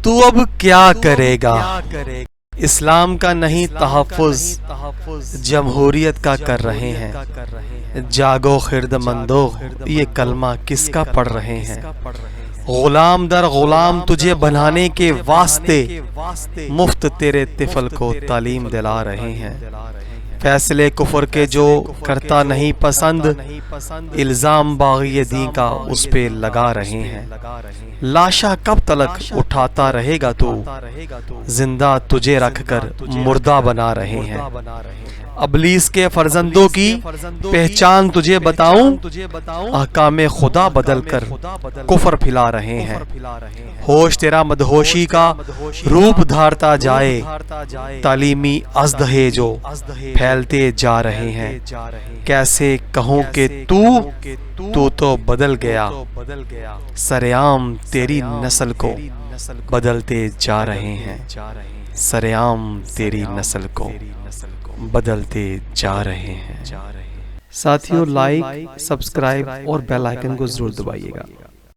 تو اب کیا کرے گا؟ اسلام کا نہیں تحفظ، جمہوریت کا کر رہے ہیں۔ جاگو خرد مندو، یہ کلمہ کس کا پڑھ رہے ہیں؟ غلام در غلام تجھے بنانے کے واسطے مفت تیرے طفل کو تعلیم دلا رہے ہیں۔ فیصلے کفر کے جو کرتا نہیں پسند، الزام باغی دین کا اس پہ لگا رہے ہیں۔ لاشا کب تلک اٹھاتا رہے گا تو، زندہ تجھے رکھ کر مردہ بنا رہے ہیں۔ ابلیس کے فرزندوں کی پہچان تجھے بتاؤں، احکام خدا بدل کر کفر پھیلا رہے ہیں۔ ہوش تیرا مدہوشی کا روپ دھارتا جائے، تعلیمی ازد ہے جو پھیلتے جا رہے ہیں۔ کیسے کہوں کہ تو بدل گیا، سرعام تیری نسل کو بدلتے جا رہے ہیں۔ سرعام تیری نسل کو بدلتے جا رہے ہیں۔ ساتھیوں، لائک، سبسکرائب اور بیل آئیکن کو ضرور دبائیے گا۔